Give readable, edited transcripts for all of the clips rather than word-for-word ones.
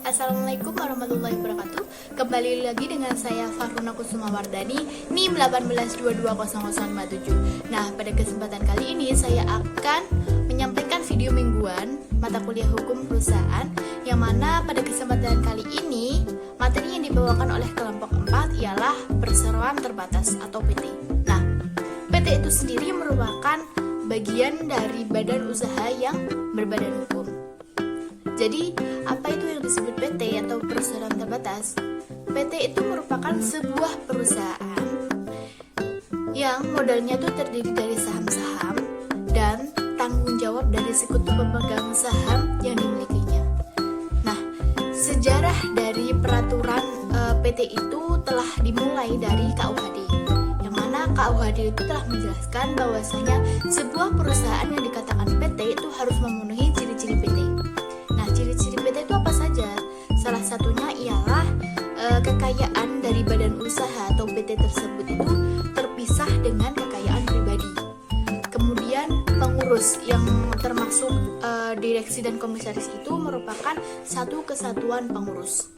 Assalamualaikum warahmatullahi wabarakatuh. Kembali lagi dengan saya Farhuna Kusuma Wardani, NIM 18220057. Nah, pada kesempatan kali ini saya akan menyampaikan video mingguan mata kuliah hukum perusahaan, yang mana pada kesempatan kali ini materi yang dibawakan oleh kelompok 4 ialah perseroan terbatas atau PT. Nah, PT itu sendiri merupakan bagian dari badan usaha yang berbadan hukum. Jadi, apa itu yang disebut PT atau perseroan terbatas? PT itu merupakan sebuah perusahaan yang modalnya itu terdiri dari saham-saham dan tanggung jawab dari sekutu pemegang saham yang dimilikinya. Nah, sejarah dari peraturan PT itu telah dimulai dari KUHD, yang mana KUHD itu telah menjelaskan bahwasanya sebuah perusahaan yang dikatakan PT itu harus memenuhi ciri-ciri PT. Ciri-ciri PT itu apa saja? Salah satunya ialah kekayaan dari badan usaha atau PT tersebut itu terpisah dengan kekayaan pribadi. Kemudian pengurus yang termasuk direksi dan komisaris itu merupakan satu kesatuan pengurus.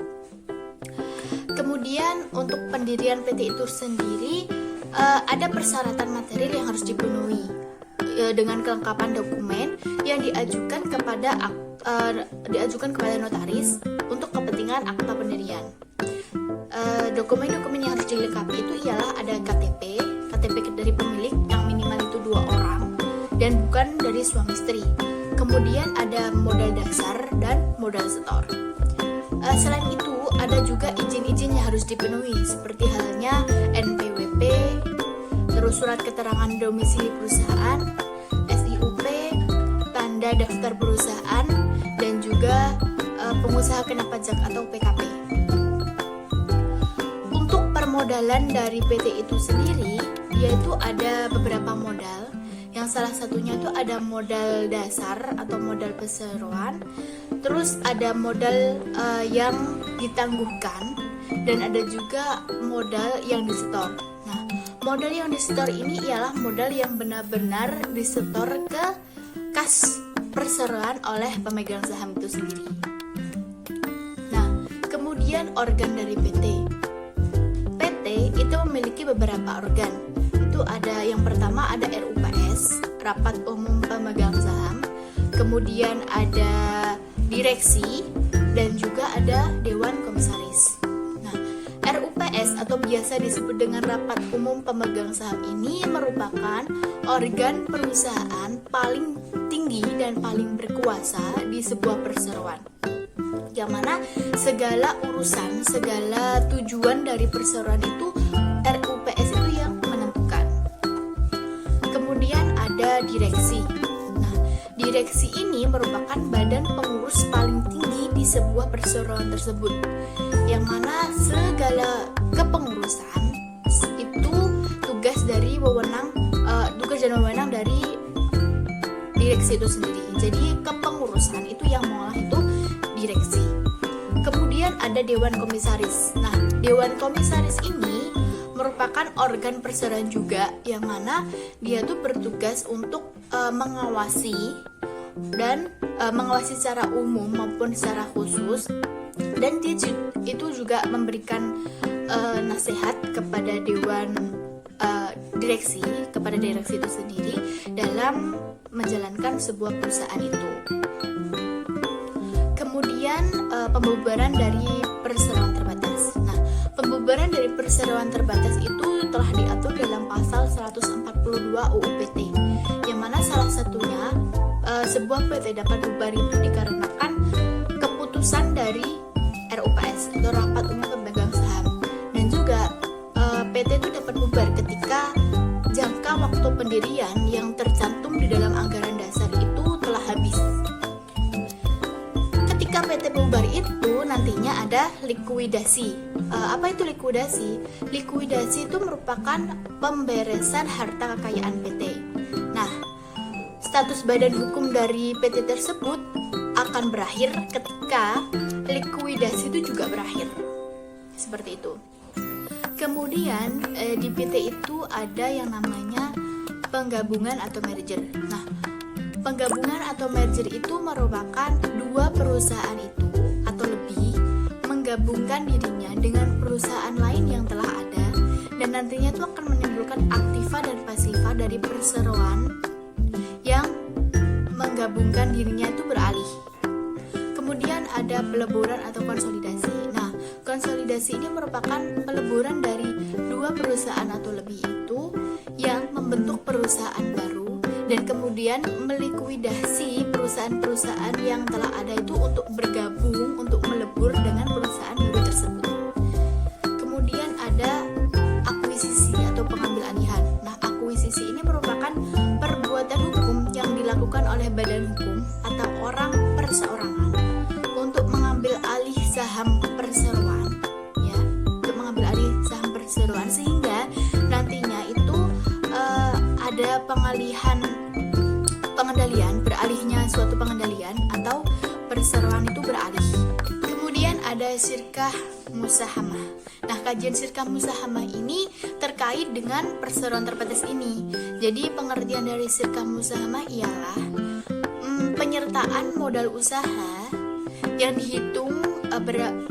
Kemudian untuk pendirian PT itu sendiri ada persyaratan material yang harus dipenuhi dengan kelengkapan dokumen yang diajukan kepada notaris untuk kepentingan akta pendirian. Dokumen-dokumen yang harus dilengkapi itu ialah ada KTP dari pemilik yang minimal itu 2 orang dan bukan dari suami istri. Kemudian ada modal dasar dan modal setor. Selain itu ada juga izin-izin yang harus dipenuhi seperti halnya NPWP, terus surat keterangan domisili perusahaan, SIUP, tanda daftar perusahaan, dan juga pengusaha kena pajak atau PKP. Untuk permodalan dari PT itu sendiri, yaitu ada beberapa modal. Yang salah satunya itu ada modal dasar atau modal perseroan, terus ada modal yang ditangguhkan, dan ada juga modal yang disetor. Nah, modal yang disetor ini ialah modal yang benar-benar disetor ke kas perseroan oleh pemegang saham itu sendiri. Nah, kemudian organ dari PT. PT itu memiliki beberapa organ. Itu ada yang pertama ada RUPS, Rapat Umum Pemegang Saham. Kemudian ada direksi dan juga ada Dewan Komisaris. Nah, RUPS atau biasa disebut dengan Rapat Umum Pemegang Saham ini merupakan organ perusahaan paling tinggi dan paling berkuasa di sebuah perseroan, yang mana segala urusan, segala tujuan dari perseroan itu RUPS itu yang menentukan. Kemudian ada direksi. Nah, direksi ini merupakan badan pengurus paling tinggi di sebuah perseroan tersebut, yang mana segala kepengurusan itu tugas dan wewenang dari direksi itu sendiri. Jadi kepengurusan itu yang mengolah itu direksi. Kemudian ada Dewan Komisaris. Nah, Dewan Komisaris ini merupakan organ perseroan juga, yang mana dia tuh bertugas untuk mengawasi dan mengawasi secara umum maupun secara khusus, dan dia itu juga memberikan nasihat kepada Dewan direksi, kepada direksi itu sendiri dalam menjalankan sebuah perusahaan itu. Kemudian pembubaran dari perseroan terbatas. Nah, pembubaran dari perseroan terbatas itu telah diatur dalam pasal 142 UU PT, yang mana salah satunya sebuah PT dapat bubar itu dikarenakan keputusan dari RUPS atau Rapat Umum Pemegang Saham, dan juga PT itu dapat bubar ketika jangka waktu pendirian yang tercantum di dalam anggaran dasar itu telah habis. Ketika PT bubar itu nantinya ada likuidasi. Apa itu likuidasi? Likuidasi itu merupakan pemberesan harta kekayaan PT. Nah, status badan hukum dari PT tersebut akan berakhir ketika likuidasi itu juga berakhir. Seperti itu. Kemudian di PT itu ada yang namanya penggabungan atau merger. Nah, penggabungan atau merger itu merupakan dua perusahaan itu atau lebih menggabungkan dirinya dengan perusahaan lain yang telah ada, dan nantinya itu akan menimbulkan aktiva dan pasiva dari perseroan yang menggabungkan dirinya itu beralih. Kemudian ada peleburan atau konsolidasi. Nah, konsolidasi ini merupakan peleburan dari dua perusahaan atau lebih itu yang membentuk perusahaan baru dan kemudian melikuidasi perusahaan-perusahaan yang telah ada itu untuk bergabung untuk melebur dengan perusahaan baru tersebut. Kemudian ada akuisisi atau pengambil alihan. Nah, akuisisi ini merupakan perbuatan hukum yang dilakukan oleh badan hukum atau orang perseorangan untuk mengambil alih saham perseroan, ya, untuk mengambil alih saham perseroan sehingga nantinya itu ada pengendalian, beralihnya suatu pengendalian atau perseroan itu beralih. Kemudian ada syirkah musahamah. Nah, kajian syirkah musahamah ini terkait dengan perseroan terbatas ini. Jadi pengertian dari syirkah musahamah ialah penyertaan modal usaha yang dihitung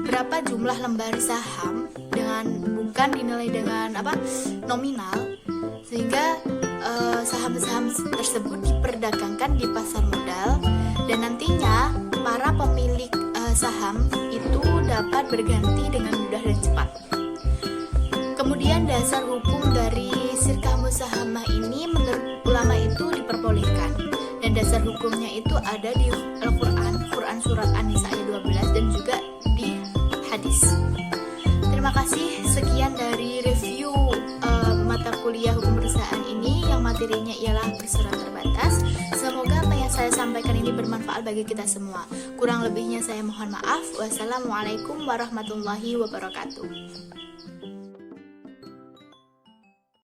berapa jumlah lembar saham dengan bukan dinilai dengan nominal, sehingga saham-saham tersebut diperdagangkan di pasar modal dan nantinya para pemilik saham itu dapat berganti dengan mudah dan cepat. Kemudian dasar hukum dari syirkah musahamah ini menurut ulama itu diperbolehkan, dan dasar hukumnya itu ada di Al-Quran, Quran surat An-Nisa ayat 12 dan juga di hadis. Terima kasih, sekian dari review mata kuliah hukum perusahaan ini yang materinya ialah perseroan terbatas. Semoga apa yang saya sampaikan ini bermanfaat bagi kita semua. Kurang lebihnya saya mohon maaf. Wassalamualaikum warahmatullahi wabarakatuh.